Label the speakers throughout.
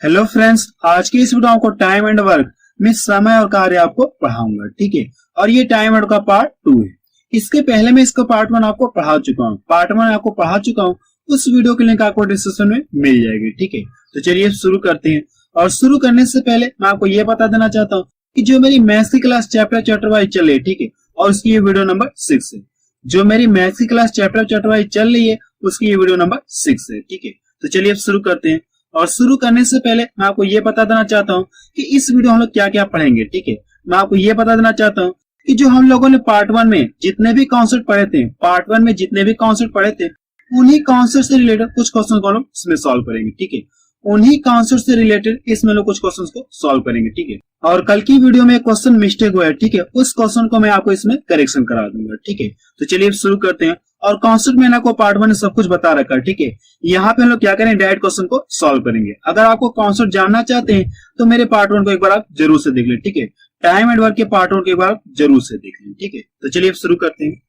Speaker 1: Hello friends, आज की इस वीडियो आपको टाइम एंड वर्क में समय और कार्य आपको पढ़ाऊंगा। ठीक है, और ये टाइम एंड का पार्ट 2 है। इसके पहले मैं इसका पार्ट 1 आपको पढ़ा चुका हूँ। पार्ट 1 आपको पढ़ा चुका हूँ, उस वीडियो की लिंक आपको डिस्क्रिप्शन में मिल जाएगी। ठीक है, तो चलिए शुरू करते हैं। और शुरू करने से पहले मैं आपको ये बता देना चाहता हूँ कि जो मेरी मैथ्स की क्लास चैप्टर वाइज चल रही है, ठीक है, और उसकी ये वीडियो नंबर 6 है। जो मेरी मैथ्स की क्लास चैप्टर वाइज चल रही है, उसकी ये वीडियो नंबर 6 है। ठीक है, तो चलिए अब शुरू करते हैं। और शुरू करने से पहले मैं आपको ये बता देना चाहता हूँ कि इस वीडियो हम लोग क्या क्या पढ़ेंगे। ठीक है, मैं आपको ये बता देना चाहता हूँ कि जो हम लोगों ने पार्ट 1 में जितने भी कॉन्सेप्ट पढ़े थे, पार्ट 1 में जितने भी कॉन्सेप्ट पढ़े थे, उन्हीं कॉन्सेप्ट से रिलेटेड कुछ क्वेश्चन को हम लोग इसमें सॉल्व करेंगे। ठीक है, उन्हीं कॉन्सेप्ट से रिलेटेड इसमें लोग कुछ क्वेश्चन को सॉल्व करेंगे। ठीक है, और कल की वीडियो में एक क्वेश्चन मिस्टेक हुआ है, ठीक है, उस क्वेश्चन को मैं आपको इसमें करेक्शन करा दूंगा। ठीक है, तो चलिए शुरू करते हैं। और कॉन्सेप्ट मैंने आपको पार्ट 1 में सब कुछ बता रखा है। ठीक है, यहाँ पे हम लोग क्या करेंगे, डायरेक्ट क्वेश्चन को सॉल्व करेंगे। अगर आपको कॉन्सेप्ट जानना चाहते हैं तो मेरे पार्ट 1 को एक बार आप जरूर से देख लें। ठीक है, टाइम एंड वर्क के पार्ट 1 को एक बार आप जरूर से देख लें। ठीक है, तो चलिए अब शुरू करते हैं।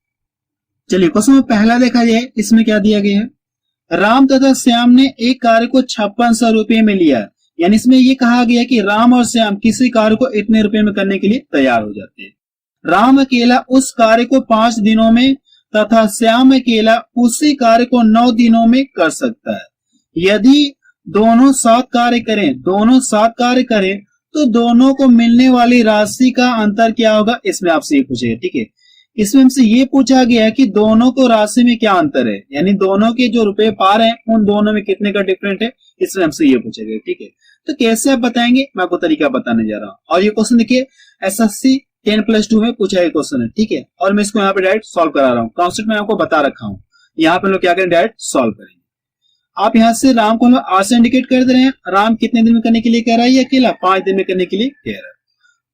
Speaker 1: चलिए क्वेश्चन में पहला देखा जाए, इसमें क्या दिया गया है, राम तथा श्याम ने एक कार्य को 5600 रुपए में लिया। यानी इसमें ये कहा गया कि राम और श्याम किसी कार्य को इतने रुपए में करने के लिए तैयार हो जाते हैं। राम अकेला उस कार्य को 5 दिनों में तथा श्याम अकेला उसी कार्य को 9 दिनों में कर सकता है। यदि दोनों 7 कार्य करें तो दोनों को मिलने वाली राशि का अंतर क्या होगा, इसमें आपसे ये पूछेगा। ठीक है, इसमें हमसे ये पूछा गया है कि दोनों को राशि में क्या अंतर है, यानी दोनों के जो रुपए पा रहे हैं उन दोनों में कितने का डिफरेंट है, इसमें हमसे ये पूछा गया। ठीक है, तो कैसे आप बताएंगे, मैं आपको तरीका बताने जा रहा हूँ। और ये क्वेश्चन देखिए एसएससी 10+2 में पूछा गया क्वेश्चन है। ठीक है, और मैं इसको यहाँ पे डायरेक्ट सॉल्व करा रहा हूँ। कॉन्सेप्ट मैं आपको बता रखा हूँ, यहाँ पे हम लोग क्या करें, डायरेक्ट सॉल्व करेंगे। आप यहाँ से राम को हम 8 से इंडिकेट कर दे रहे हैं। राम कितने दिन में करने के लिए कह रहा है, ये अकेला 5 दिन में करने के लिए कह रहा है।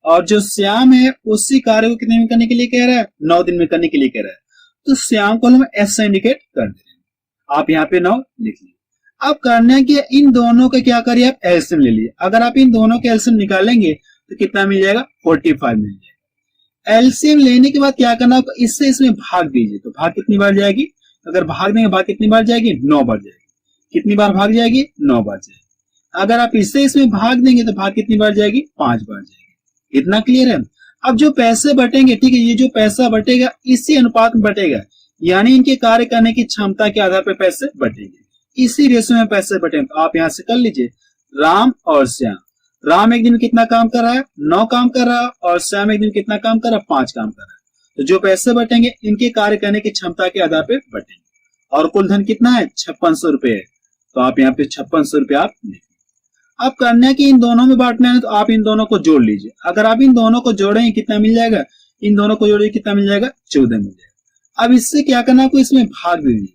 Speaker 1: और जो श्याम है उसी कार्य को कितने में करने के लिए कह रहा है, 9 दिन में करने के लिए कह रहा है। तो श्याम को हम एस से इंडिकेट कर दे रहे हैं। आप यहाँ पे 9 लिख लीजिए। अब करना है कि इन दोनों का क्या करिए, आप एलसीएम ले लीजिए। अगर आप इन दोनों के एलसीएम निकालेंगे तो कितना मिल जाएगा, 45 मिल जाएगा। एलसीएम लेने के बाद क्या करना, इससे इसमें भाग दीजिए। तो भाग कितनी बार जाएगी, अगर भाग देंगे भाग कितनी बार जाएगी, 9 बार जाएगी। कितनी बार भाग जाएगी, 9 बार जाएगी। अगर आप इससे इसमें भाग देंगे तो भाग कितनी बार जाएगी, 5 बार जाएगी। इतना क्लियर है। अब जो पैसे बटेंगे, ठीक है, ये जो पैसा बटेगा इसी अनुपात में बटेगा, यानी इनके कार्य करने की क्षमता के आधार पर पैसे बटेंगे, इसी रेशो में पैसे बटेंगे। तो आप यहां से कर लीजिए, राम और श्याम। राम एक दिन में कितना काम कर रहा है, 9 काम कर रहा है, और श्याम एक दिन में कितना काम कर रहा है, 5 काम कर रहा है। तो जो पैसे बटेंगे इनके कार्य करने की क्षमता के आधार पर बटेंगे। और कुल धन कितना है, 5600 रुपए है। तो आप यहाँ पे 5600 रुपए आप लिखिए। अब करना है कि इन दोनों में बांटना है, तो आप इन दोनों को जोड़ लीजिए। अगर आप इन दोनों को जोड़ेंगे कितना मिल जाएगा, इन दोनों को जोड़िए कितना मिल जाएगा, 14 मिल जाएगा। अब इससे क्या करना है, आपको इसमें भाग दीजिए।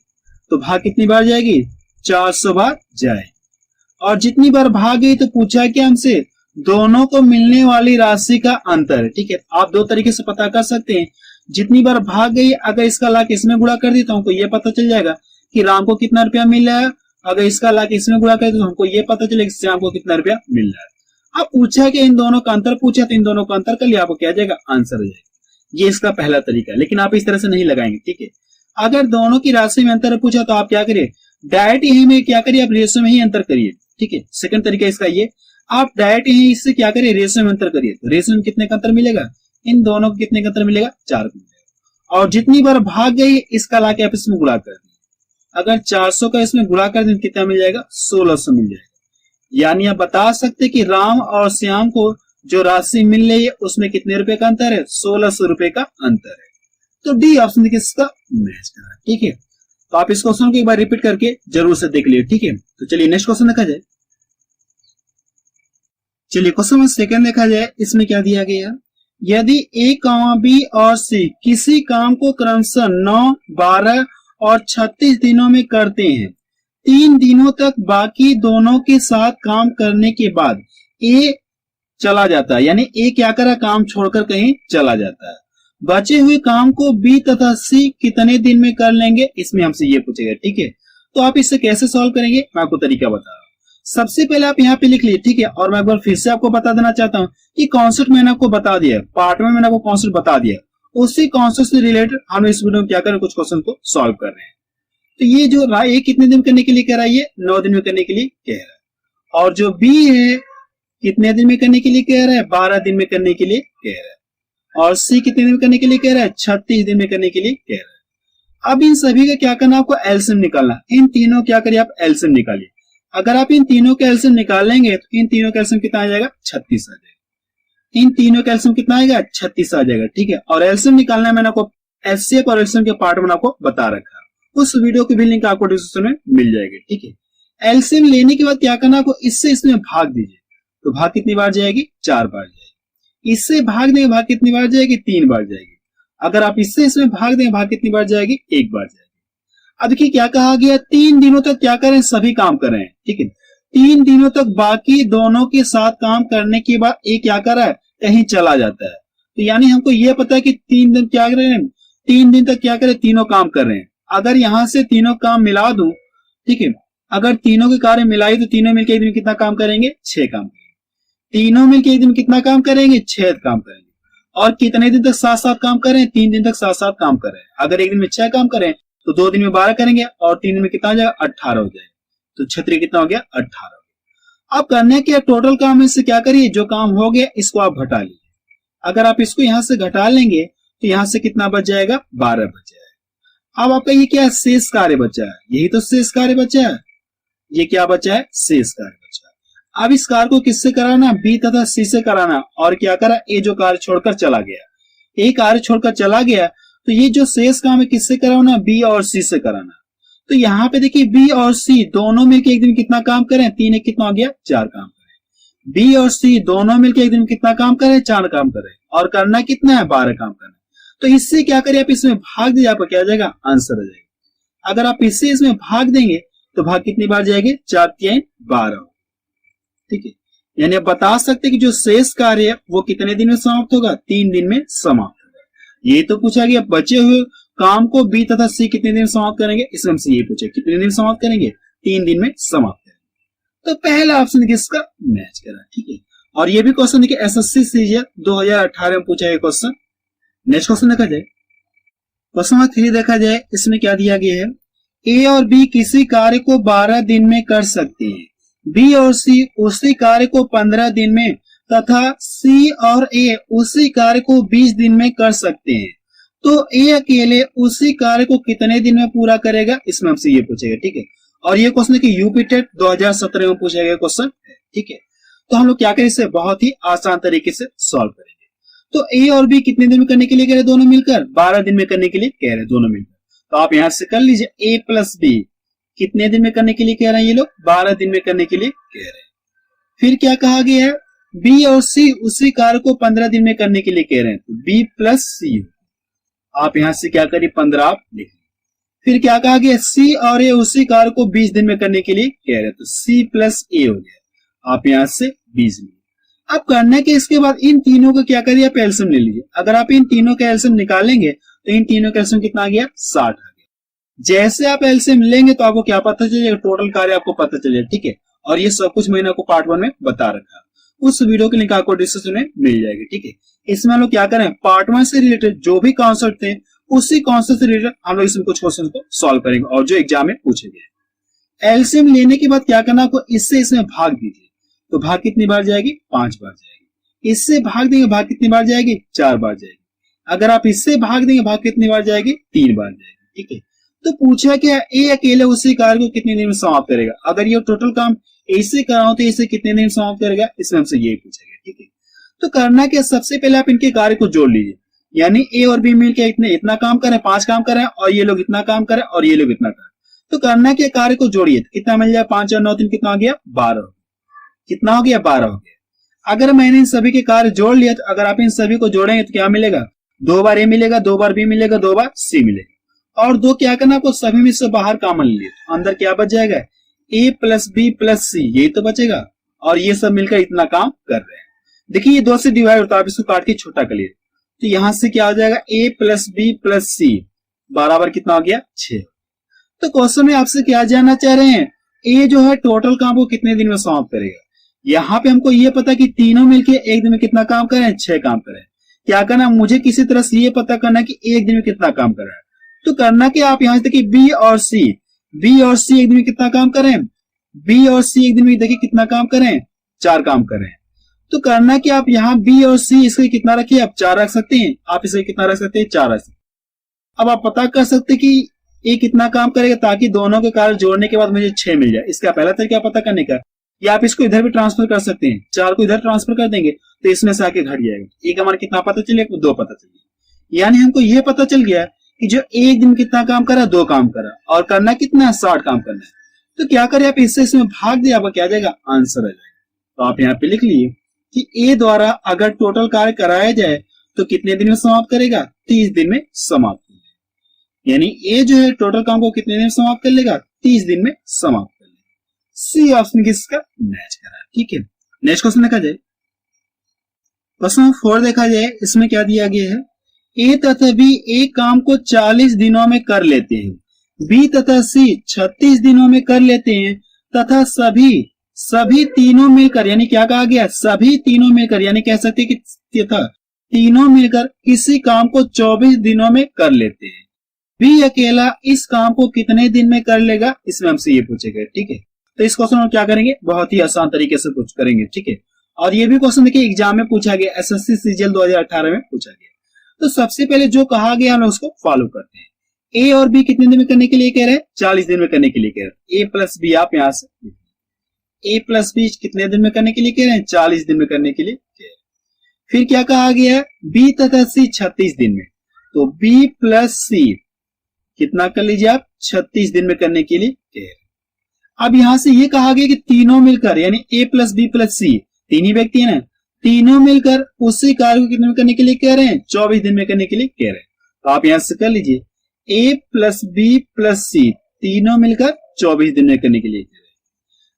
Speaker 1: तो भाग कितनी बार जाएगी, 400 बार जाएगी। और जितनी बार भाग गई तो पूछा कि हमसे दोनों को मिलने वाली राशि का अंतर है। ठीक है, आप 2 तरीके से पता कर सकते हैं। जितनी बार भाग गई, अगर इसका लाख इसमें गुणा कर दी तो हमको ये पता चल जाएगा कि राम को कितना रुपया मिल रहा है। अगर इसका लाख इसमें गुणा कर तो हमको ये पता चलेगा श्याम को कितना रुपया मिल रहा है। अब पूछा कि इन दोनों का अंतर पूछा, तो इन दोनों का अंतर कर लिया, आपको क्या जाएगा, आंसर हो जाएगा। ये इसका पहला तरीका है, लेकिन आप इस तरह से नहीं लगाएंगे। ठीक है, अगर दोनों की राशि में अंतर पूछा तो आप क्या करिए, डायरेक्ट यही में क्या करिए, आप रेशो में ही अंतर करिए। ठीक है, सेकंड तरीका इसका ये, आप डायरेक्ट यही इससे क्या करिए, रेशो में अंतर करिए। तो रेशो में कितने का अंतर मिलेगा, इन दोनों को कितने का अंतर मिलेगा, 4 का मिलेगा। और जितनी बार भाग गई इसका लाके आप इसमें गुणा कर दिए। अगर 400 का इसमें गुणा कर दें कितना मिल जाएगा, 1600 मिल जाएगा। यानी आप बता सकते कि राम और श्याम को जो राशि मिल रही है उसमें कितने रुपए का अंतर है, 1600 रुपए का अंतर है। तो डी ऑप्शन किसका मैच कर रहा है। ठीक है, तो आप इस क्वेश्चन को एक बार रिपीट करके जरूर से देख लीजिए। ठीक है, तो चलिए नेक्स्ट क्वेश्चन देखा जाए। चलिए क्वेश्चन में सेकंड देखा जाए, इसमें क्या दिया गया, यदि ए, बी और सी किसी काम को क्रमशः 9, 12 और 36 दिनों में करते हैं, 3 दिनों तक बाकी दोनों के साथ काम करने के बाद ए चला जाता है, यानी ए क्या करा, काम छोड़कर कहीं चला जाता है। बचे हुए काम को बी तथा सी कितने दिन में कर लेंगे, इसमें हमसे ये पूछेगा। ठीक है, तो आप इससे कैसे सॉल्व करेंगे, मैं आपको तरीका बता रहा हूँ। सबसे पहले आप यहाँ पे लिख लीजिए। ठीक है, और मैं एक बार फिर से आपको बता देना चाहता हूँ कि कॉन्सेप्ट मैंने आपको बता दिया, पार्ट में मैंने आपको कॉन्सेप्ट बता दिया, उसी कॉन्सेप्ट से रिलेटेड हम इस वीडियो में क्या करें, कुछ क्वेश्चन को सॉल्व कर रहे हैं। तो ये जो ये कितने दिन करने के लिए कह रहा है, ये 9 दिन में करने के लिए कह रहा है। और जो बी है कितने दिन में करने के लिए कह रहा है, 12 दिन में करने के लिए कह रहा है। और सी कितने दिन में करने के लिए कह रहा है, 36 दिन में करने के लिए कह रहा है। अब इन सभी का क्या करना, आपको एलसीएम निकालना। इन तीनों क्या करिए आप, एलसीएम निकालिए। अगर आप इन तीनों का एलसीएम निकाल लेंगे तो इन तीनों का एलसीएम कितना आ जाएगा, 36 आ जाएगा। इन तीनों का एलसीएम कितना आएगा, 36 आ जाएगा। ठीक है, और एलसीएम निकालना मैंने आपको एचसीएफ और एलसीएम के पार्ट में आपको बता रखा है। उस वीडियो की भी लिंक आपको डिस्क्रिप्शन में मिल जाएगी। ठीक है, एलसीएम लेने के बाद क्या करना, आपको इससे इसमें भाग दीजिए। तो भाग कितनी बार जाएगी, 4 बार जाएगी। इससे भाग देंगे, भाग कितनी बार जाएगी, 3 बार जाएगी। अगर आप इससे इसमें भाग देंगे, भाग कितनी बार जाएगी, 1 बार जाएगी। अब देखिए क्या कहा गया, 3 दिनों तक क्या करें, सभी काम कर रहे हैं। ठीक है, 3 दिनों तक बाकी दोनों के साथ काम करने के बाद एक क्या कर रहा है, कहीं चला जाता है। तो यानी हमको यह पता है कि 3 दिन क्या कर रहे हैं, 3 दिन तक क्या करें, तीनों काम कर रहे हैं। अगर यहां से तीनों काम मिला दूं, ठीक है, अगर तीनों के कार्य मिलाई तो तीनों मिलकर एक दिन कितना काम करेंगे, 6 काम करेंगे। तीनों मिलकर एक दिन कितना काम करेंगे, 6 काम करेंगे। और कितने दिन तक साथ साथ काम करें, 3 दिन तक साथ साथ काम करें। अगर एक दिन में 6 काम करें तो 2 दिन में 12 करेंगे और 3 दिन में कितना हो जाएगा, 18 हो जाएगा। तो 6 कितना हो गया, 18 हो गया। अब करने के टोटल काम में से क्या करिए, जो काम हो गया इसको आप घटा लीजिए। अगर आप इसको यहां से घटा लेंगे तो यहां से कितना बच जाएगा, 12 बच जाएगा। अब आपका ये क्या है, शेष कार्य बचा है। यही तो शेष कार्य बचा है। ये क्या बचा है, शेष कार्य बचा है। अब इस कार्य को किससे कराना, बी तथा सी से कराना। और क्या करा, ए जो कार्य छोड़कर चला गया, ए कार्य छोड़कर चला गया, तो ये जो शेष काम है किससे कराना, बी और सी से कराना। तो यहाँ पे देखिए बी और सी दोनों मिलकर एक दिन कितना काम करें, 3 एक कितना हो गया, 4 काम करें। बी और सी दोनों मिलकर एक दिन कितना काम करें, 4 काम करें। और करना कितना है, 12 काम करना। तो इससे क्या करें, आप इसमें भाग दीजिए, आपका क्या आ जाएगा, आंसर आ जाएगा। अगर आप इससे इसमें भाग देंगे तो भाग कितनी बार जाएगी, 4 3 12। ठीक है, यानी आप बता सकते कि जो शेष कार्य है वो कितने दिन में समाप्त होगा, 3 दिन में समाप्त होगा। ये तो पूछा गया बचे हुए काम को बी तथा सी कितने दिन में समाप्त करेंगे, इसमें हमसे ये पूछे कितने दिन समाप्त करेंगे, 3 दिन में समाप्त करेंगे। तो पहला ऑप्शन किसका मैच करा। ठीक है, और ये भी क्वेश्चन देखिए एसएससी सीजीएल 2018 में पूछा गया क्वेश्चन। नेक्स्ट क्वेश्चन देखा जाए, क्वेश्चन नंबर 3 देखा जाए, इसमें क्या दिया गया है, ए और बी किसी कार्य को 12 दिन में कर सकते हैं, बी और सी उसी कार्य को 15 दिन में तथा सी और ए उसी कार्य को 20 दिन में कर सकते हैं। तो ए अकेले उसी कार्य को कितने दिन में पूरा करेगा, इसमें हमसे ये पूछेगा। ठीक है, और ये क्वेश्चन कि यूपी टेट 2017 में पूछा गया क्वेश्चन है। ठीक है, तो हम लोग क्या करें, इसे बहुत ही आसान तरीके से सॉल्व करेंगे। तो ए और बी कितने दिन में करने के लिए कह रहे, दोनों मिलकर 12 दिन में करने के लिए कह रहे, दोनों मिलकर। तो आप यहां से कर लीजिए, ए प्लस बी कितने दिन में करने के लिए कह रहे हैं, ये लोग 12 दिन में करने के लिए कह रहे हैं। फिर क्या कहा गया है, बी और सी उसी कार्य को 15 दिन में करने के लिए कह रहे हैं। तो बी प्लस सी, आप यहां से क्या करिए, 15 आप लिख। फिर क्या कहा गया, सी और ए उसी कार्य को 20 दिन में करने के लिए कह रहे हैं। तो सी प्लस ए हो गया, आप यहां से 20 में। अब करने के इसके बाद इन तीनों को क्या करिए, आप एलसीएम ले लीजिए। अगर आप इन तीनों का एलसीएम निकालेंगे तो इन तीनों का एलसीएम कितना आ गया, 60 आ गया। जैसे आप एलसीएम लेंगे तो आपको क्या पता चलेगा, टोटल कार्य आपको पता चलेगा। ठीक है, और ये सब कुछ मैंने आपको पार्ट 1 में बता रखा, उस वीडियो की लिंक आपको डिस्क्रिप्शन में मिल जाएगी। ठीक है, इसमें हम लोग क्या करें, पार्ट 1 से रिलेटेड जो भी कॉन्सेप्ट थे उसी कॉन्सेप्ट से रिलेटेड हम लोग इसमें कुछ क्वेश्चन को सॉल्व करेंगे और जो एग्जाम में पूछे गए। एलसीएम लेने के बाद क्या करना, आपको इससे इसमें भाग दीजिए। तो भाग कितनी बार जाएगी, 5 बार जाएगी। इससे भाग देंगे, भाग कितनी बार जाएगी, 4 बार जाएगी। अगर आप इससे भाग देंगे, भाग कितनी बार जाएगी, 3 बार जाएगी। ठीक है, तो पूछा क्या, ए अकेले उसी कार्य को कितने दिन में समाप्त करेगा। अगर ये टोटल काम ऐसे कराओ तो इसे कितने दिन में समाप्त करेगा, इसमें हमसे यही पूछा गया। ठीक है, तो करना क्या, सबसे पहले आप इनके कार्य को जोड़ लीजिए। यानी ए और बी मिलकर इतना काम करें, 5 काम करें, और ये लोग इतना काम करें और ये लोग इतना करें। तो करना क्या, कार्य को जोड़िए, तो कितना मिल जाए, 5 और 9 3 कितना हो गया, 12। कितना हो गया, 12 हो गया। अगर मैंने इन सभी के कार्य जोड़ लिया तो अगर आप इन सभी को जोड़ेंगे तो क्या मिलेगा, 2 बार ए मिलेगा, 2 बार बी मिलेगा, 2 बार सी मिलेगा। और 2 क्या करना, आपको सभी में से बाहर कॉमन लिए, तो अंदर क्या बच जाएगा, ए प्लस बी प्लस सी, यही तो बचेगा। और ये सब मिलकर इतना काम कर रहे हैं। देखिए ये 2 से डिवाइड होता है, आप इसको काट के छोटा कर लिए, तो यहां से क्या हो जाएगा, ए प्लस बी प्लस सी बराबर कितना हो गया, 6। तो क्वेश्चन में आपसे क्या जानना चाह रहे हैं, ए जो है टोटल काम को कितने दिन में समाप्त करेगा। यहाँ पे हमको ये पता कि तीनों मिलके एक दिन में कितना काम करें, 6 काम करें। क्या करना, मुझे किसी तरह से ये पता करना कि एक दिन में कितना काम कर रहा है। तो करना कि आप यहां से देखिए बी और सी एक दिन में कितना काम करें, बी और सी एक दिन में देखिए कितना काम करें, 4 काम करें। तो करना कि आप यहाँ बी और सी इसके कितना रखिए, आप 4 रख सकते हैं, आप इसे कितना रख सकते हैं, 4 रख सकते हैं। अब आप पता कर सकते हैं कि ये कितना काम करेगा, ताकि दोनों के कार्य जोड़ने के बाद मुझे 6 मिल जाए। इसका पहला तरीका पता करने का, या आप इसको इधर भी ट्रांसफर कर सकते हैं, 4 को इधर ट्रांसफर कर देंगे तो इसमें से आके घट जाएगा। एक हमारा कितना पता चलेगा, 2 पता चलेगा। यानी हमको ये पता चल गया कि जो एक दिन कितना काम करा, 2 काम करा, और करना कितना, 60 काम करना है। तो क्या करें, आप इससे इसमें भाग दिया, आपका क्या आ जाएगा, आंसर आ जाएगा। तो आप यहाँ पे लिख लिए कि ए द्वारा अगर टोटल कार्य कराया जाए तो कितने दिन में समाप्त करेगा, 30 दिन में समाप्त करेगा। यानी ए जो है टोटल काम को कितने दिन में समाप्त कर लेगा, 30 दिन में समाप्त कर लेगा। सी ऑप्शन किसका मैच करा। ठीक है, नेक्स्ट क्वेश्चन देखा जाए, क्वेश्चन 4 देखा जाए। इसमें क्या दिया गया है, ए तथा बी एक काम को 40 दिनों में कर लेते हैं, बी तथा सी 36 दिनों में कर लेते हैं, तथा सभी तीनों मिलकर, यानी क्या कहा गया, सभी तीनों मिलकर, यानी कह सकते हैं कि तथा तीनों मिलकर किसी काम को 24 दिनों में कर लेते हैं। बी अकेला इस काम को कितने दिन में कर लेगा, इसमें हमसे ये पूछेगा। ठीक है, तो इस क्वेश्चन में क्या करेंगे, बहुत ही आसान तरीके से कुछ करेंगे। ठीक है, और ये भी क्वेश्चन देखिए एग्जाम में पूछा गया, एसएससी सीजीएल 2018 में पूछा गया। तो सबसे पहले जो कहा गया हम उसको फॉलो करते हैं। ए और बी कितने दिन में करने के लिए कह रहे हैं, 40 दिन में करने के लिए कह रहे हैं। ए प्लस बी, आप यहां से ए प्लस बी कितने दिन में करने के लिए कह रहे हैं, 40 दिन में करने के लिए कह रहे हैं। फिर क्या कहा गया है, बी तथा सी 36 दिन में, तो बी प्लस सी कितना कर लीजिए आप, 36 दिन में करने के लिए कह रहे हैं। अब यहां से ये कहा गया कि तीनों मिलकर, यानी ए प्लस बी प्लस सी, तीन ही व्यक्ति है ना, तीनों मिलकर उसी कार्य को कितने में करने के लिए कह रहे हैं, 24 दिन में करने के लिए कह रहे हैं। तो आप यहां से कर लीजिए, ए प्लस बी प्लस सी तीनों मिलकर 24 दिन में करने के लिए कह रहे हैं।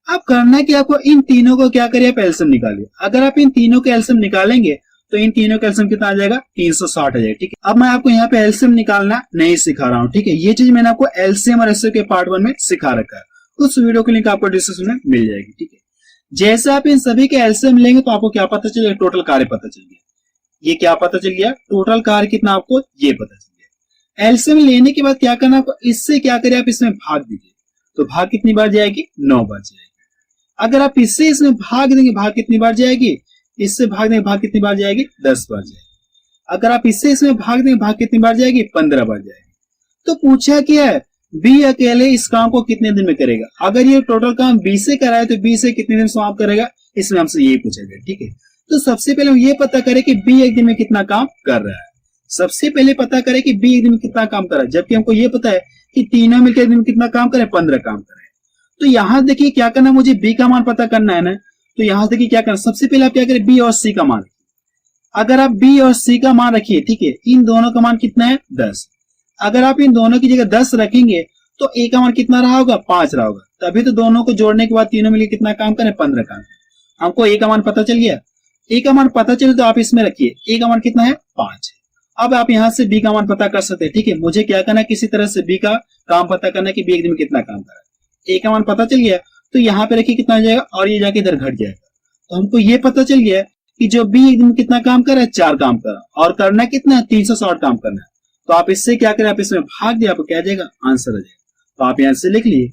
Speaker 1: अब करना कि आपको इन तीनों को क्या करिए, आप एलसीएम निकालिए। अगर आप इन तीनों के एलसीएम निकालेंगे तो इन तीनों का एलसीएम कितना आ जाएगा, 360 आ जाएगा। ठीक है, अब मैं आपको यहाँ पे एलसीएम निकालना नहीं सिखा रहा हूँ। ठीक है, ये चीज मैंने आपको एलसीएम और एससीएम के पार्ट 1 में सिखा रखा है, उस वीडियो की लिंक आपको डिस्क्रिप्शन में मिल जाएगी। ठीक है, जैसे आप इन सभी के एलसीएम लेंगे तो आपको क्या पता चलेगा, टोटल कार्य पता चल गया। ये क्या पता चल गया, टोटल कार्य कितना आपको ये पता चल गया। एलसीएम लेने के बाद क्या करना आपको, इससे क्या करें, आप इसमें भाग दीजिए, तो भाग कितनी बार जाएगी, 9 बार जाएगी। अगर आप इससे इसमें भाग देंगे, भाग कितनी बार जाएगी, इससे भाग देंगे, भाग कितनी बार जाएगी, 10 बार जाएगी। अगर आप इससे इसमें भाग देंगे, भाग कितनी बार जाएगी, 15 बार जाएगी। तो पूछा क्या है, बी अकेले इस काम को कितने दिन में करेगा। अगर ये टोटल काम बी से कराए तो बी से कितने दिन समाप्त करेगा, इसमें हमसे यही पूछा गया। ठीक है, तो सबसे पहले हम ये पता करें कि बी एक दिन में कितना काम कर रहा है। सबसे पहले पता करें कि बी एक दिन में कितना काम कर रहा है, जबकि हमको ये पता है कि तीनों मिलकर एक दिन में कितना काम करे, 15 काम करे। तो यहां देखिए क्या करना, मुझे बी का मान पता करना है ना, तो यहां देखिए क्या करना, सबसे पहले आप क्या करें, बी और सी का मान रखिए। अगर आप बी और सी का मान रखिए, ठीक है, इन दोनों का मान कितना है, 10। अगर आप इन दोनों की जगह 10 रखेंगे तो ए का मान कितना रहा होगा, 5 रहा होगा। तभी तो दोनों को जोड़ने के बाद तीनों मिलकर कितना काम करें, 15 काम। हमको ए का मान पता चल गया, ए का मान पता चले तो आप इसमें रखिए, ए का मान कितना है, 5 है। अब आप यहां से बी का मान पता कर सकते हैं। ठीक है, मुझे क्या करना है, किसी तरह से बी का काम पता करना है कि बी एक दिन में कितना काम कर रहा है। ए का मान पता चल गया तो यहाँ पे रखिए कितना आ जाएगा, और ये जाके इधर घट जाएगा। तो हमको ये पता चल गया कि जो बी एक दिन में कितना काम कर रहा है, 4 काम कर रहा है, और करना कितना है, 360 काम करना है। तो आप इससे क्या करें, आप इसमें भाग दिया, आपको क्या आ जाएगा, आंसर आ जाएगा। तो आप यहां से लिख लिए,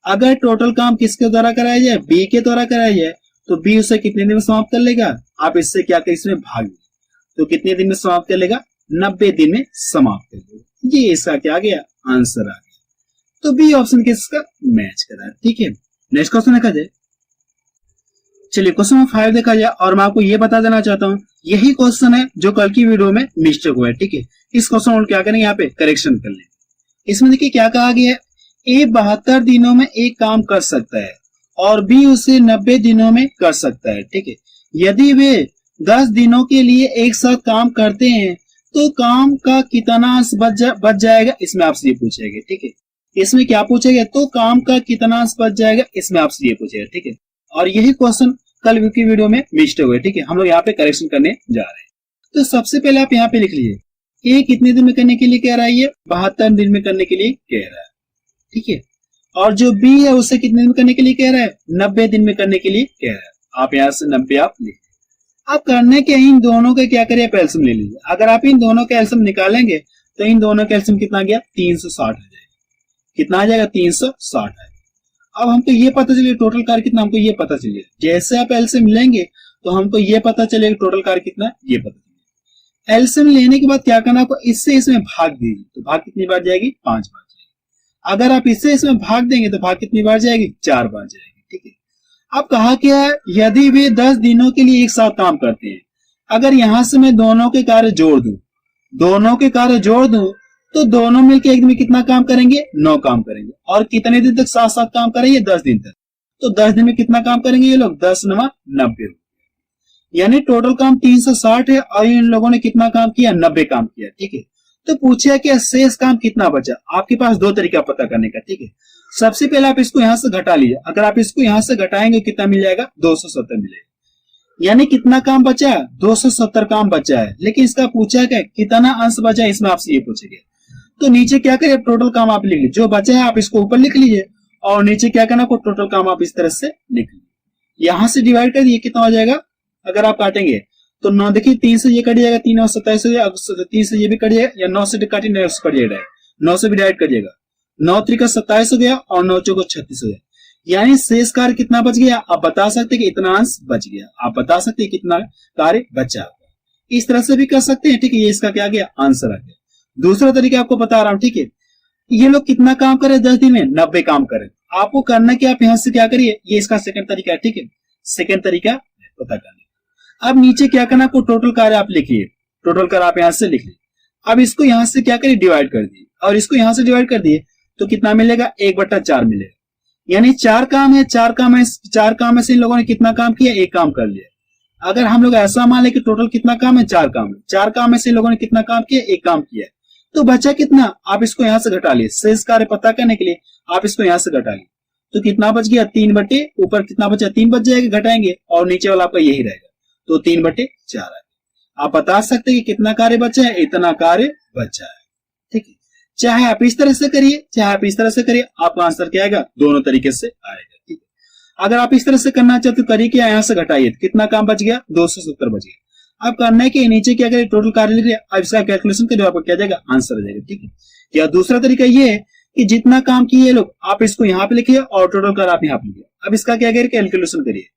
Speaker 1: अगर टोटल काम किसके द्वारा कराया जाए, बी के द्वारा कराया जाए, तो बी उसे कितने दिन में समाप्त कर लेगा। आप इससे क्या करें, इसमें भाग दिए, तो कितने दिन में समाप्त कर लेगा, 90 दिन में समाप्त कर लेगा। ये इसका क्या आ गया, आंसर आ गया। तो बी ऑप्शन किसका मैच करा है। ठीक है, नेक्स्ट क्वेश्चन देखा जाए। चलिए क्वेश्चन नंबर 5 देखा जाए, और मैं आपको ये बता देना चाहता हूं, यही क्वेश्चन है जो कल की वीडियो में मिस्टेक हुआ है। ठीक है, इस क्वेश्चन को क्या करेंगे, यहाँ पे करेक्शन कर लेंगे। इसमें देखिए क्या कहा गया है, ए 72 दिनों में एक काम कर सकता है और बी उसे 90 दिनों में कर सकता है। ठीक है, यदि वे 10 दिनों के लिए एक साथ काम करते हैं तो काम का कितना अंश बच जाएगा, इसमें आपसे ये पूछेगा। ठीक है, इसमें क्या पूछेगा, तो काम का कितना अंश बच जाएगा, इसमें आपसे ये पूछेगा। ठीक है, और यही क्वेश्चन कल की वीडियो में मिस्टेक हुए। ठीक है, हम लोग यहाँ पे करेक्शन करने जा रहे हैं। तो सबसे पहले आप यहाँ पे लिख लीजिए, ए कितने दिन में करने के लिए कह रहा है, ये 72 दिन में करने के लिए कह रहा है। ठीक है, और जो बी है उसे कितने दिन में करने के लिए कह रहा है, 90 दिन में करने के लिए कह रहा है। आप यहाँ से 90 आप लिख, आप करने के इन दोनों के क्या करिए, एलसीएम ले लीजिए। अगर आप इन दोनों के एलसीएम निकालेंगे तो इन दोनों का एलसीएम कितना गया, 360 आ जाएगा। कितना आ जाएगा, 360 है। अब हमको ये पता चलेगा टोटल कार्य कितना, हमको ये पता चलेगा। जैसे आप एलसीएम लेंगे तो हमको ये पता चलेगा टोटल कार्य कितना, ये पता चलेगा। एलसीएम लेने के बाद क्या करना, आपको इससे इसमें भाग दीजिए, तो भाग कितनी बार जाएगी, 5 बार जाएगी। अगर आप इससे इसमें भाग देंगे तो भाग कितनी बार जाएगी, 4 बार जाएगी। ठीक है, अब कहा क्या है, यदि वे 10 दिनों के लिए एक साथ काम करते हैं, अगर यहां से मैं दोनों के कार्य जोड़ दूं, दोनों के कार्य जोड़ दूं तो दोनों मिलकर एक दिन में कितना काम करेंगे, 9 काम करेंगे। और कितने दिन तक साथ साथ काम करेंगे, 10 दिन तक। तो 10 दिन में कितना काम करेंगे ये लोग, 10 9 90, यानी टोटल काम 360 है और इन लोगों ने कितना काम किया, 90 काम किया। ठीक है, तो पूछा कि शेष काम कितना बचा। आपके पास 2 तरीका पता करने का। ठीक है, सबसे पहले आप इसको यहां से घटा लीजिए। अगर आप इसको यहां से घटाएंगे कितना मिल जाएगा, 270 मिलेगा। यानी कितना काम बचा है, 270 काम बचा है। लेकिन इसका पूछा क्या, कितना अंश बचा है, इसमें आपसे ये पूछेगा। तो नीचे क्या करिए, टोटल काम आप लिख लीजिए, जो बचा है आप इसको ऊपर लिख लीजिए और नीचे क्या करना, को टोटल काम आप इस तरह से लिख लीजिए। यहां से डिवाइड कर दिए, कितना हो जाएगा, अगर आप काटेंगे तो 9, देखिए 3 से ये कट जाएगा, 3 और 27 हो जाएगा, 3 से ये भी कट जाएगा, या 9 से काटिए 9 से कट जाएगा, 9 से भी डिवाइड कर जाएगा, 9 3 27 हो गया और 9 4 36 हो गया। यानी शेष कार्य कितना बच गया, आप बता सकते कि इतना अंश बच गया, आप बता सकते कितना कार्य बचा। इस तरह से भी कर सकते हैं। ठीक है, ये इसका क्या गया, आंसर आ गया। दूसरा तरीका आपको बता रहा हूं। ठीक है, ये लोग कितना काम करे 10 दिन में, 90 काम करे। आपको करना कि आप यहां से क्या करिए, ये इसका सेकंड तरीका है। ठीक है, सेकंड तरीका पता करने। अब नीचे क्या करना, को टोटल कार्य आप लिखिए, टोटल कार्य आप यहां से लिख लीजिए। अब इसको यहां से क्या करिए, डिवाइड कर दिए और इसको यहां से डिवाइड कर दिए तो कितना मिलेगा, 1/4 मिलेगा। यानी 4 काम है, 4 काम है, 4 काम में से इन लोगों ने कितना काम किया, 1 काम कर लिया। अगर हम लोग ऐसा मान ले कि टोटल कितना काम है, 4 काम है, 4 काम में से इन लोगों ने कितना काम किया, 1 काम किया, तो बचा कितना, आप इसको यहां से घटा लिए। शेष कार्य पता करने के लिए आप इसको यहां से घटा लिए तो कितना बच गया, 3 ऊपर कितना बचा, 3 बच जाएगा, घटाएंगे और नीचे वाला आपका यही रहेगा, तो 3/4 आ गया। आप बता सकते हैं कि कितना कार्य बचा है, इतना कार्य बचा है। ठीक है, चाहे आप इस तरह से करिए, चाहे आप इस तरह से करिए, आपका आंसर क्या आएगा, दोनों तरीके से आएगा। ठीक है, अगर आप इस तरह से करना चाहते तो करिए क्या, यहां से घटाइए, कितना काम बच गया, 270 बच गया। अब करना है कि नीचे क्या करिए, टोटल कार्य लिखिए, अब इसका कैलकुलेशन करिए, आपको क्या जाएगा, आंसर आ जाएगा। ठीक है, या दूसरा तरीका ये है कि जितना काम किए लोग, आप इसको यहाँ पे लिखिए और टोटल कार्य आप यहाँ पे लिखिए। अब इसका क्या करिए, कैलकुलेशन करिए।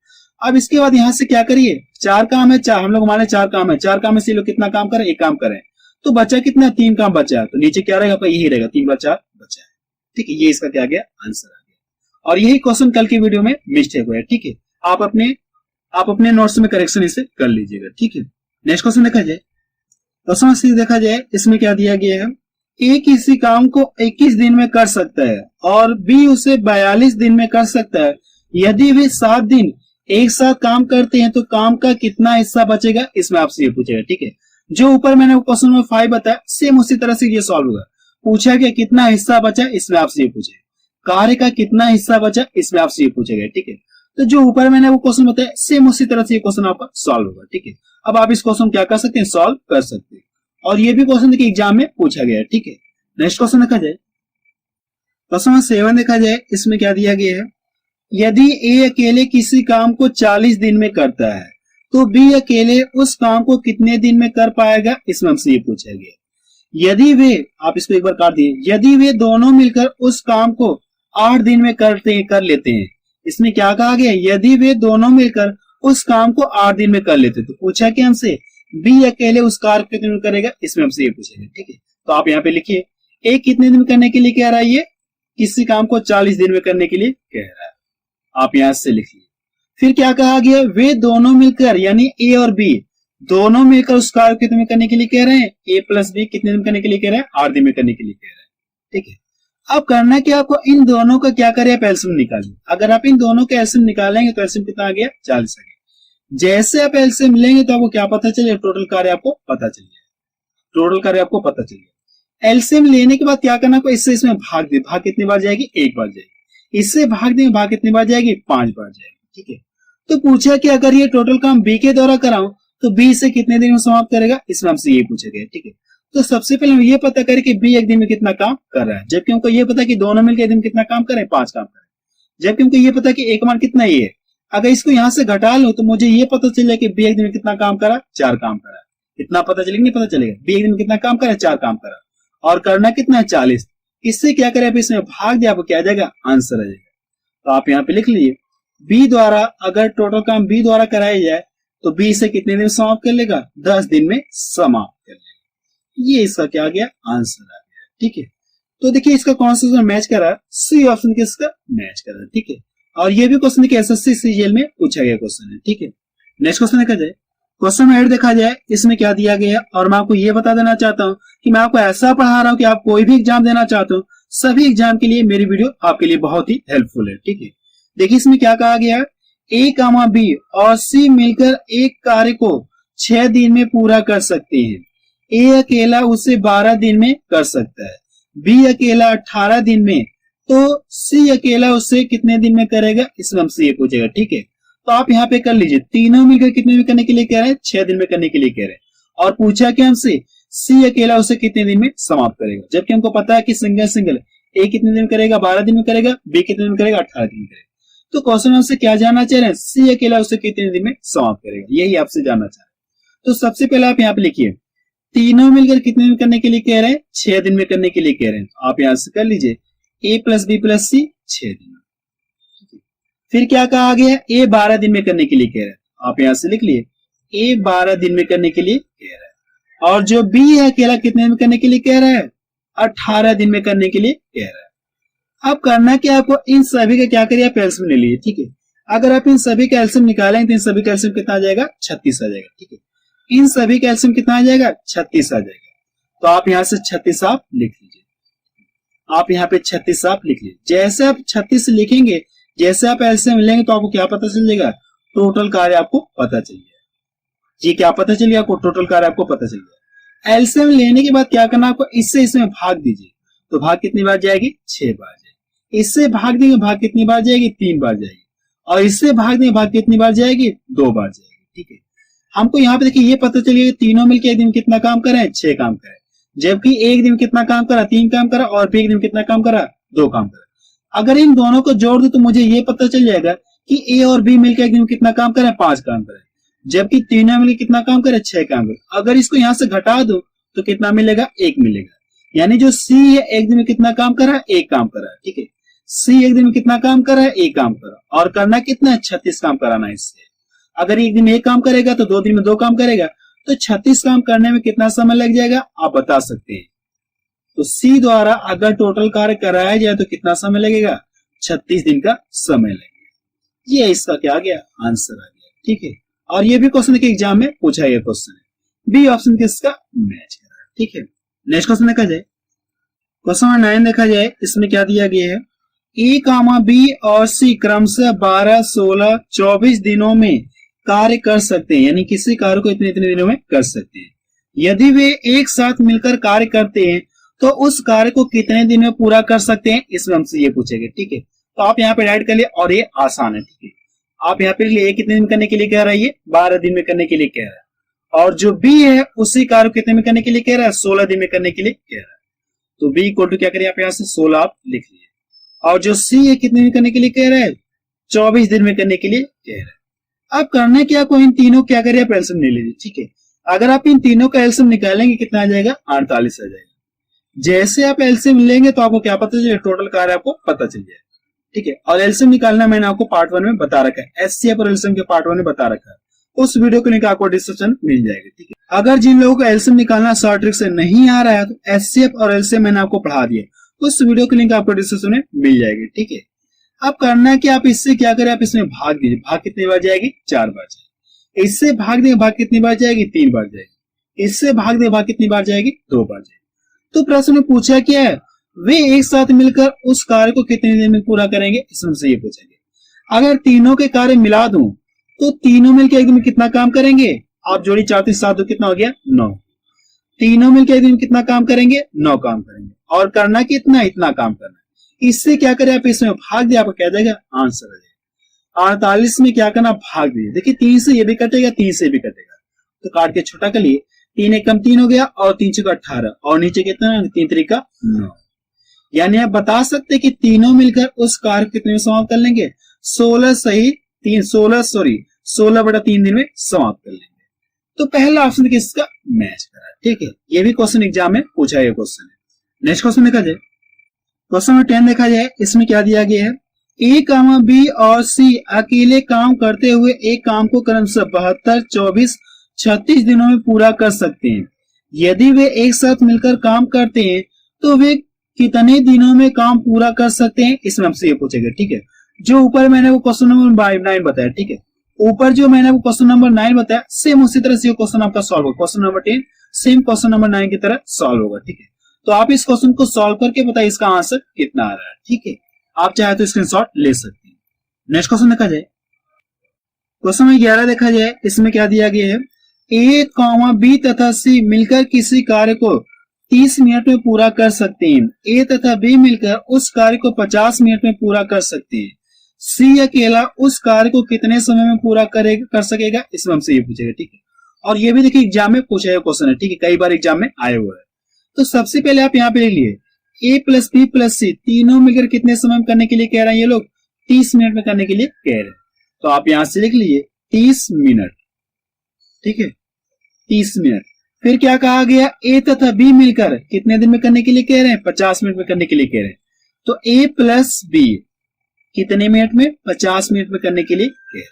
Speaker 1: अब इसके बाद यहां से क्या करिए, 4 काम है, 4 हम लोग माने 4 काम है, 4 काम में से लोग कितना काम करें, 1 काम करें, तो बचा कितना, 3 काम बचा है। तो नीचे क्या रहेगा, यही रहेगा, 3/4 बचा है। ठीक है, ये इसका क्या गया, आंसर आ गया। और यही क्वेश्चन कल की वीडियो में मिस्टेक हुआ है। ठीक है, आप अपने नोट्स में करेक्शन इसे कर लीजिएगा। ठीक है, नेक्स्ट क्वेश्चन देखा जाए। क्वेश्चन सी देखा जाए, इसमें क्या दिया गया है, ए किसी काम को 21 दिन में कर सकता है और बी उसे 42 दिन में कर सकता है। यदि वे 7 दिन एक साथ काम करते हैं तो काम का कितना हिस्सा बचेगा, इसमें आपसे ये पूछेगा। ठीक है, जो ऊपर मैंने क्वेश्चन नंबर 5 बताया, सेम उसी तरह से ये सॉल्व होगा। पूछा कि कितना हिस्सा बचा, इसमें आपसे ये पूछेगा। कार्य का कितना हिस्सा बचा, इसमें आपसे ये पूछेगा। ठीक है, तो जो ऊपर मैंने वो क्वेश्चन बताया, सेम उसी तरह से ये क्वेश्चन आपका सॉल्व होगा। ठीक है, अब आप इस क्वेश्चन क्या कर सकते हैं, सॉल्व कर सकते हैं। और ये भी क्वेश्चन देखिए एग्जाम में पूछा गया है। ठीक है, नेक्स्ट क्वेश्चन देखा जाए, क्वेश्चन नंबर 7 देखा जाए, इसमें क्या दिया गया है, यदि ए अकेले किसी काम को 40 दिन में करता है तो बी अकेले उस काम को कितने दिन में कर पाएगा, इसमें हमसे ये पूछा गया। यदि वे, आप इसको एक बार काट दिए, यदि वे दोनों मिलकर उस काम को 8 दिन में कर लेते हैं। इसमें क्या कहा गया, यदि वे दोनों मिलकर उस काम को 8 दिन में कर लेते, तो पूछा कि हमसे बी अकेले उस कार्य को कितने दिन करेगा, इसमें हमसे ये पूछेगा। ठीक है, तो आप यहाँ पे लिखिए, ए कितने दिन में करने के लिए कह रहा है, ये किसी काम को 40 दिन में करने के लिए कह रहा है, आप यहां से लिखिए। फिर क्या कहा गया, वे दोनों मिलकर, यानी ए और बी दोनों मिलकर उस कार्य को कितने में करने के लिए कह रहे हैं, ए प्लस बी कितने दिन करने के लिए कह रहे हैं, 8 दिन में करने के लिए कह रहे हैं। ठीक है, अब करना कि आपको इन दोनों का क्या करें, एलसीएम निकालिए। अगर आप इन दोनों का एलसीएम निकालेंगे तो एलसीएम कितना आ गया, 40 आ गया। जैसे आप एलसीएम लेंगे तो आपको क्या पता चले, टोटल कार्य आपको पता चल गया, टोटल कार्य आपको पता चल गया। एलसीएम लेने के बाद क्या करना, को इससे इसमें भाग दे, भाग कितनी बार जाएगी, 1 बार जाएगी। इससे भाग देंगे, भाग कितनी बार जाएगी, 5 बार जाएगी। ठीक है, तो पूछा कि अगर ये टोटल काम बी के द्वारा कराऊं तो बी से कितने दिन में समाप्त करेगा, इसमें हमसे ये पूछा गया। ठीक है, तो सबसे पहले हम ये पता करें कि बी एक दिन में कितना काम कर रहा है, जबकि हमको ये पता कि दोनों मिलकर एक दिन में कितना काम करें, 5 काम करें, जबकि हमको ये पता कि एक मान कितना ये है। अगर इसको यहां से घटा लो तो मुझे ये पता चलेगा कि बी एक दिन में कितना काम करा, 4 काम करा। कितना पता चलेगा, नहीं पता चलेगा, बी एक दिन में कितना काम करा, 4 काम करा, और करना कितना है, 40। इससे क्या करें, इसमें भाग दिया, आपको क्या आ जाएगा, आंसर आ जाएगा। तो आप यहाँ पे लिख लीजिए बी द्वारा, अगर टोटल काम बी द्वारा कराया जाए तो बी से कितने दिन में समाप्त कर लेगा, 10 दिन में समाप्त कर लेगा। ये इसका क्या आ गया, आंसर आ गया। ठीक है, तो देखिए इसका कौन सा मैच कर रहा है, सी ऑप्शन किसका मैच कर रहा है। ठीक है, और ये भी क्वेश्चन देखिए एसएससी सीजीएल में पूछा गया क्वेश्चन है। ठीक है, नेक्स्ट क्वेश्चन देखा जाए, क्वेश्चन में देखा जाए इसमें क्या दिया गया है, और मैं आपको ये बता देना चाहता हूं कि मैं आपको ऐसा पढ़ा रहा हूं कि आप कोई भी एग्जाम देना चाहते हो, सभी एग्जाम के लिए मेरी वीडियो आपके लिए बहुत ही हेल्पफुल है। ठीक है, देखिए इसमें क्या कहा गया है, ए कामा बी और सी मिलकर एक कार्य को 6 दिन में पूरा कर सकते हैं। ए अकेला उसे 12 दिन में कर सकता है, बी अकेला 18 दिन में, तो सी अकेला उसे कितने दिन में करेगा, इसमें हमसे ये पूछेगा। ठीक है, तो आप यहाँ पे कर लीजिए, तीनों मिलकर कितने में करने के लिए कह रहे हैं, 6 दिन में करने के लिए कह रहे हैं, और पूछा कि हमसे सी अकेला उसे कितने दिन में समाप्त करेगा, जबकि हमको पता है कि सिंगल सिंगल ए कितने दिन में करेगा, 12 दिन में करेगा, बी कितने दिन में करेगा, 18 दिन में करेगा। तो क्वेश्चन में हमसे क्या जानना चाह रहे हैं, सी अकेला उसे कितने दिन में समाप्त करेगा, यही आपसे जानना चाह रहे हैं। तो सबसे पहले आप यहाँ पे लिखिए, तीनों मिलकर कितने दिन करने के लिए कह रहे हैं, 6 दिन में करने के लिए कह रहे हैं। तो आप यहां से कर लीजिए ए प्लस बी प्लस सी 6 दिन में। फिर क्या कहा गया, ए 12 दिन में करने के लिए कह रहे हैं। आप यहां से लिख लिए ए 12 दिन में करने के लिए कह रहा है, और जो बी है अकेला कितने दिन में करने के लिए कह रहा है, 18 दिन में करने के लिए कह रहा है। अब करना क्या, आपको इन सभी का क्या करिए, आप एलसीएम ले लीजिए। ठीक है, अगर आप इन सभी का एलसीएम निकालेंगे तो इन सभी का एलसीएम कितना आ जाएगा, 36 आ जाएगा। ठीक है, इन सभी का एलसीएम कितना आ जाएगा, 36 आ जाएगा। तो आप यहां से 36 आप लिख लीजिए, आप यहाँ पे 36 आप लिख लीजिए। जैसे आप 36 लिखेंगे, जैसे आप एलसीएम लेंगे तो आपको क्या पता चल जाएगा, टोटल कार्य आपको पता चल जाएगा। जी क्या पता चल गया आपको, टोटल कार्य आपको पता चल गया। एलसीएम लेने के बाद क्या करना, आपको इससे इसमें भाग दीजिए, तो भाग कितनी बार जाएगी, 6 बार जाएगी। इससे भाग देंगे, भाग कितनी बार जाएगी, 3 बार जाएगी, और इससे भाग देंगे, भाग कितनी बार जाएगी, 2 बार जाएगी। ठीक है, हमको यहाँ पे देखिए ये पता चलिए तीनों मिलकर एक दिन कितना काम कर रहे हैं, 6 काम कर रहे हैं, जबकि एक दिन कितना काम करा, 3 काम करा, और भी एक दिन कितना काम करा, 2 काम करा। अगर इन दोनों को जोड़ दो तो मुझे ये पता चल जाएगा कि ए और बी मिलकर एक दिन कितना काम करे, 5 काम करे, जबकि तीनों मिलकर कितना काम करे, 6 काम करे। अगर इसको यहां से घटा दो तो कितना मिलेगा, 1 मिलेगा। यानी जो सी है एक दिन में कितना काम करा, 1 काम करा। ठीक है, सी एक दिन में कितना काम करा है, 1 काम करा, और करना कितना है, 36 काम कराना है इससे। अगर एक दिन में 1 काम करेगा तो 2 दिन में 2 काम करेगा, तो 36 काम करने में कितना समय लग जाएगा, आप बता सकते हैं। तो सी द्वारा अगर टोटल कार्य कराया जाए तो कितना समय लगेगा, 36 दिन का समय लगेगा। ये इसका क्या आ गया, आंसर आ गया। ठीक है, और ये भी क्वेश्चन के एग्जाम में पूछा गया क्वेश्चन है, बी ऑप्शन किसका मैच कर रहा है। ठीक है, नेक्स्ट क्वेश्चन देखा जाए, क्वेश्चन नंबर 9 देखा जाए, इसमें क्या दिया गया है, ए कामा बी और सी क्रमशः 12, 16, 24 दिनों में कार्य कर सकते हैं, यानी किसी कार्य को इतने इतने दिनों में कर सकते हैं। यदि वे एक साथ मिलकर कार्य करते हैं तो उस कार्य को कितने दिन में पूरा कर सकते हैं, इसमें हमसे ये पूछेगा। ठीक है, तो आप यहाँ पे राइट कर लिए, और ये आसान है। ठीक है, आप यहाँ पे लिए कितने दिन करने के लिए कह रहा है, ये 12 दिन में करने के लिए कह रहा है, और जो बी है उसी कार्य को कितने में करने के लिए कह रहा है, 16 दिन में करने के लिए कह रहा है। तो बी इक्वल टू क्या करिए, आप यहाँ से 16 आप लिख लीजिए, और जो सी है कितने दिन करने के लिए कह रहा है, 24 दिन में करने के लिए कह रहा है। अब करना क्या, को इन तीनों क्या करिए, आप एलसीएम ले लीजिए। ठीक है, अगर आप इन तीनों का एलसीएम निकालेंगे कितना आ जाएगा, 48 आ जाएगा। जैसे आप एलसीएम लेंगे तो आपको क्या पता चलेगा, टोटल कार्य आपको पता चल जाएगा। ठीक है, और एलसीएम निकालना मैंने आपको पार्ट 1 में बता रखा है, एचसीएफ और एलसीएम के पार्ट 1 में बता रखा है, उस वीडियो को लिंक आपको डिस्क्रिप्शन मिल जाएगा। ठीक है, अगर जिन लोगों को एलसीएम निकालना शॉर्ट ट्रिक से नहीं आ रहा है तो एचसीएफ और एलसीएम मैंने आपको पढ़ा दिया, उस वीडियो की लिंक आपको डिस्क्रिप्शन में मिल जाएगी। ठीक है, अब करना है कि आप इससे क्या करें, आप इसमें भाग दीजिए, भाग कितनी बार जाएगी, 4 बार जाएगी। इससे भाग देंगे, भाग कितनी बार जाएगी, 3 बार जाएगी। इससे भाग देंगे, भाग कितनी बार जाएगी, 2 बार जाएगी। तो प्रश्न में पूछा क्या है, वे एक साथ मिलकर उस कार्य को कितने दिन में पूरा करेंगे, इसमें से ये पूछेंगे। अगर तीनों के कार्य मिला दूं तो तीनों मिलकर एक दिन में कितना काम करेंगे, आप जोड़ी 4 3 7 कितना हो गया, 9। तीनों मिलकर एक दिन में कितना काम करेंगे, 9 काम करेंगे, और करना कितना, इतना काम करना। इससे क्या करें, आप इसमें भाग दिया, आपको क्या देगा, आंसर आ जाएगा। 48 में क्या करना, भाग दिए, देखिए 3 से ये भी कटेगा, 3 से भी कटेगा, तो काट के छोटा कर लिए, 3 एकम 3 हो गया, और 3 छक्का 18, और नीचे कितना, 3 त्रिका 9। यानी आप बता सकते कि तीनों मिलकर उस कार्य कितने में समाप्त कर लेंगे, 16/3 दिन में समाप्त कर लेंगे। तो पहला ऑप्शन किसका मैच करा। ठीक है, ये भी क्वेश्चन एग्जाम में पूछा गया क्वेश्चन है। नेक्स्ट क्वेश्चन देखा जाए, क्वेश्चन नंबर 10 देखा जाए, इसमें क्या दिया गया है, ए कामा बी और सी अकेले काम करते हुए एक काम को क्रमशः 72, 24, 36 दिनों में पूरा कर सकते हैं। यदि वे एक साथ मिलकर काम करते हैं तो वे कितने दिनों में काम पूरा कर सकते हैं, इसमें हमसे ये पूछेगा। ठीक है, जो ऊपर मैंने वो क्वेश्चन नंबर 9 बताया। ठीक है, ऊपर जो मैंने वो क्वेश्चन नंबर 9 बताया सेम उसी तरह से क्वेश्चन आपका सॉल्व होगा। Question number 10 same question number 9 की तरह सॉल्व होगा। ठीक है, तो आप इस क्वेश्चन को सॉल्व करके बताइए इसका आंसर कितना आ रहा है। ठीक है, आप चाहे तो स्क्रीनशॉट ले सकते हैं। नेक्स्ट क्वेश्चन देखा जाए, क्वेश्चन नंबर 11 देखा जाए, इसमें क्या दिया गया है, ए कॉमा बी तथा सी मिलकर किसी कार्य को 30 मिनट में पूरा कर सकते हैं। ए तथा बी मिलकर उस कार्य को 50 मिनट में पूरा कर सकते हैं। सी अकेला उस कार्य को कितने समय में पूरा कर सकेगा, इसमें हमसे ये पूछेगा। ठीक है, और ये भी देखिए एग्जाम में पूछा हुआ क्वेश्चन है। ठीक है, कई बार एग्जाम में आए हुए हैं। तो सबसे पहले आप यहाँ पे लिख लिए ए प्लस बी प्लस सी तीनों मिलकर कितने समय में करने के लिए कह रहे हैं, ये लोग 30 मिनट में करने के लिए कह रहे हैं। तो आप यहां से लिख लीजिए 30 मिनट। ठीक है, 30 मिनट। फिर क्या कहा गया, ए तथा बी मिलकर कितने दिन में करने के लिए कह रहे हैं, 50 मिनट में करने के लिए कह रहे हैं। तो ए प्लस बी कितने मिनट में, 50 मिनट में करने के लिए कह रहे हैं।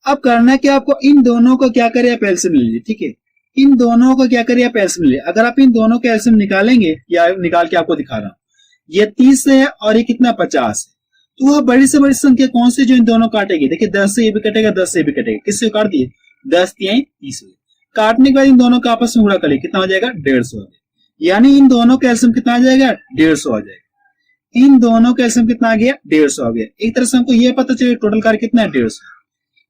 Speaker 1: अब करना क्या, आपको इन दोनों को क्या करें, आप एलसीएम ले लीजिए। ठीक है, इन दोनों को क्या करिए, आप एलसीएम ले लीजिए। अगर आप इन दोनों के एलसीएम निकालेंगे, या निकाल के आपको दिखा रहा हूं, ये 30 है और ये कितना 50 है, तो वह बड़ी से बड़ी संख्या कौन सी जो इन दोनों काटेगी। देखिए 10 से ये भी कटेगा, 10 से ये भी कटेगा, किससे काट दिए, 10 तिहाई 30 हो। काटने के बाद इन दोनों का आपस में गुणा करिए, कितना हो जाएगा, 150 हो जाएगा। यानी इन दोनों का एलसीएम कितना आ जाएगा, 150 आ जाएगा। इन दोनों का एलसीएम कितना आ गया, 150 आ गया। एक तरह से हमको ये पता चले टोटल कार्य कितना है, 150।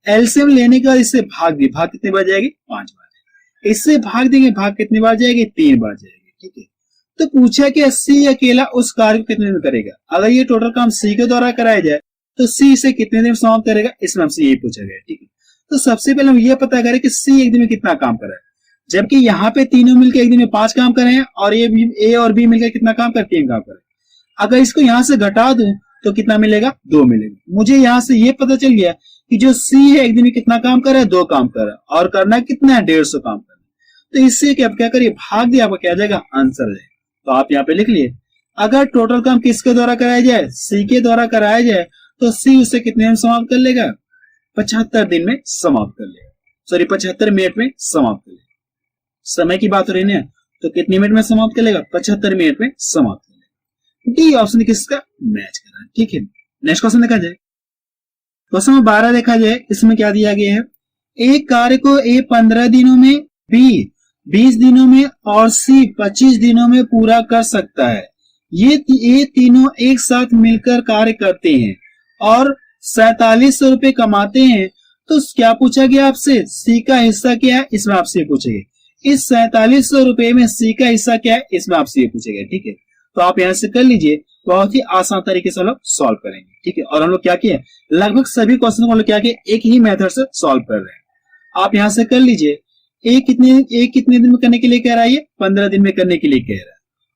Speaker 1: एलसीएम लेने के बाद इससे भाग दिए, भाग कितनी बार जाएगी, 5 बार। इससे भाग देंगे, भाग कितनी बार जाएगी, 3 बार जाएगी। ठीक है, तो पूछा कि सी अकेला उस कार्य को कितने दिन में करेगा। अगर ये टोटल काम सी के द्वारा कराया जाए तो सी इसे कितने दिन में समाप्त करेगा, इसमें हमसे यही पूछा गया। ठीक है, तो सबसे पहले हम ये पता करें कि सी एक दिन में कितना काम कर रहा है, जबकि यहाँ पे तीनों मिलकर एक दिन में 5 काम कर रहे हैं और ए और बी मिलकर कितना काम कर, 3 काम कर रहे हैं। अगर इसको यहां से घटा दूं तो कितना मिलेगा, 2 मिलेगा। मुझे यहां से ये पता चल गया कि जो सी है एक दिन में कितना काम कर रहा है, 2 काम कर रहा है, और करना कितना है, 150 काम करना है। तो इससे क्या करिए, भाग दिया, आपका क्या जाएगा, आंसर है। तो आप यहाँ पे लिख लिए, अगर टोटल काम किसके द्वारा कराया जाए, सी के द्वारा कराया जाए, तो सी उसे कितने में समाप्त कर लेगा, 75 दिन में समाप्त कर लेगा। सॉरी 75 मिनट में समाप्त कर लेगा। समय की बात हो रही है, तो कितने मिनट में समाप्त कर लेगा, 75 मिनट में समाप्त कर लेगा। डी ऑप्शन किसका मैच कर रहा है। ठीक है, नेक्स्ट क्वेश्चन देखा जाए, क्वेश्चन नंबर 12 देखा जाए, इसमें क्या दिया गया है, एक कार्य को ए 15 दिनों में, बी 20 दिनों में और सी 25 दिनों में पूरा कर सकता है। ये तीनों एक साथ मिलकर कार्य करते हैं और 4700 रुपए कमाते हैं। तो क्या पूछा गया आपसे, सी का हिस्सा क्या है, इसमें आपसे पूछेगा। इस 4700 रुपए में सी का हिस्सा क्या है, इसमें आपसे पूछेगा। ठीक है, तो आप यहां से कर लीजिए, बहुत ही आसान तरीके से हम लोग सॉल्व करेंगे। ठीक है, और हम लोग क्या किए, लगभग सभी क्वेश्चन को हम लोग क्या किए, एक ही मेथड से सॉल्व कर रहे हैं। आप यहां से कर लीजिए, एक कितने दिन में करने के लिए कह रहा है, 15 दिन में करने के लिए कह रहा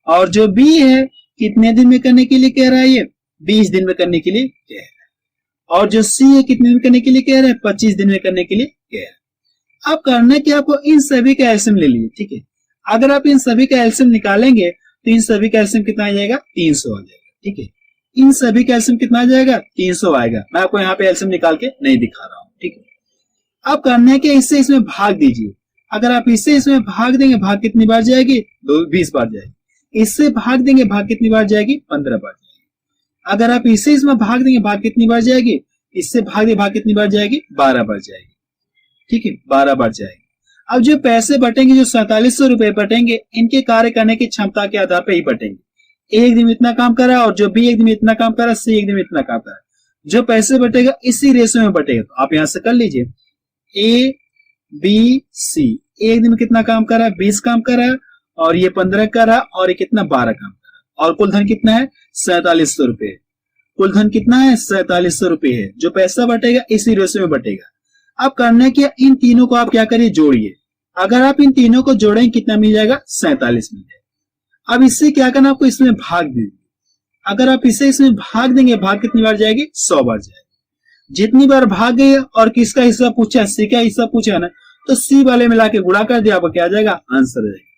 Speaker 1: है। और जो बी है कितने दिन में करने के लिए कह रहा है, 20 दिन में करने के लिए कह रहा है। और जो सी है कितने दिन करने के लिए कह रहा है, 25 दिन में करने के लिए कह रहा है। अब करना क्या, आपको इन सभी का एलसीएम ले लीजिए। ठीक है, अगर आप इन सभी का एलसीएम निकालेंगे तो इन सभी का एलसीएम कितना आ जाएगा, 300 आ जाएगा। ठीक है, इन सभी का एलसीएम कितना आ जाएगा, 300 आएगा। मैं आपको यहाँ पे एलसीएम निकाल के नहीं दिखा रहा हूँ। ठीक है, अब करना क्या, इससे इसमें भाग दीजिए। अगर आप इससे इसमें भाग देंगे, भाग कितनी बार जाएगी, 20 बार जाएगी। इससे भाग देंगे, भाग कितनी बार जाएगी, 15 बार जाएगी। अगर आप इससे इसमें भाग देंगे, भाग कितनी बार जाएगी, इससे भाग दे, भाग कितनी बार जाएगी, 12 बार जाएगी। ठीक है, 12 बार जाएगी। अब जो पैसे बटेंगे, जो 4700 रुपए बटेंगे, इनके कार्य करने की क्षमता के आधार पर ही बटेंगे। एक दिन में इतना काम कर रहा है और जो बी एक दिन में इतना काम कर रहा है, सी एक दिन में इतना काम कर रहा है। जो पैसे बटेगा इसी रेशियो में बटेगा। तो आप यहां से कर लीजिए, ए बी सी एक दिन में कितना काम कर रहा है, 20 काम कर रहा है, और ये 15 कर रहा है, और ये कितना 12 काम कर रहा है। और कुल धन कितना है, 4700 रुपए। कुल धन कितना है, 4700 रुपए है। जो पैसा बटेगा इसी रेशियो में बटेगा। अब करना क्या, इन तीनों को आप क्या करिए, जोड़िए। अगर आप इन तीनों को जोड़ेंगे कितना मिल जाएगा, 47 मिल जाएगा। अब इससे क्या करना, आपको इसमें भाग दीजिए। अगर आप इसे इसमें भाग देंगे, भाग कितनी बार जाएगी, 100 बार जाएगी। जितनी बार भाग गई और किसका हिस्सा पूछा, सी का हिस्सा पूछा ना, तो सी वाले में लाके गुणा कर दिया, आपको क्या आ जाएगा, आंसर आ जाएगा।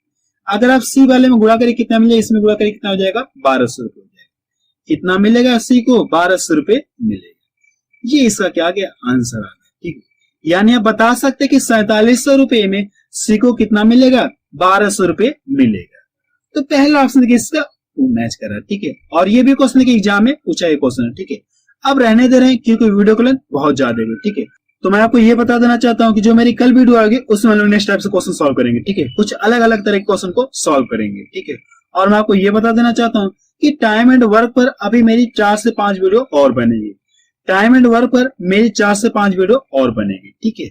Speaker 1: अगर आप सी वाले में गुणा करिए कितना मिलेगा, इसमें गुणा करिए कितना हो जाएगा, 1200 रुपए हो जाएगा। कितना मिलेगा सी को 1200 रुपए मिलेगा। ये इसका क्या गया आंसर आ गया। ठीक है, यानी आप बता सकते कि 4700 रुपए में सी को कितना मिलेगा 1200 रुपए मिलेगा। तो पहला ऑप्शन इसका मैच कर रहा है। ठीक है, और ये भी क्वेश्चन के एग्जाम में पूछा है क्वेश्चन है। ठीक है, अब रहने दे रहे हैं क्योंकि वीडियो को लेंथ बहुत ज्यादा है। ठीक है, तो मैं आपको ये बता देना चाहता हूं कि जो मेरी कल वीडियो आएगी उसमें हम लोग नेक्स्ट टाइप से क्वेश्चन सॉल्व करेंगे। ठीक है, कुछ अलग अलग तरह के क्वेश्चन को सॉल्व करेंगे। ठीक है, और मैं आपको ये बता देना चाहता हूं कि टाइम एंड वर्क पर अभी मेरी 4 से 5 वीडियो और बनेगी। टाइम एंड वर्क पर मेरी 4 से 5 वीडियो और बनेगी। ठीक है,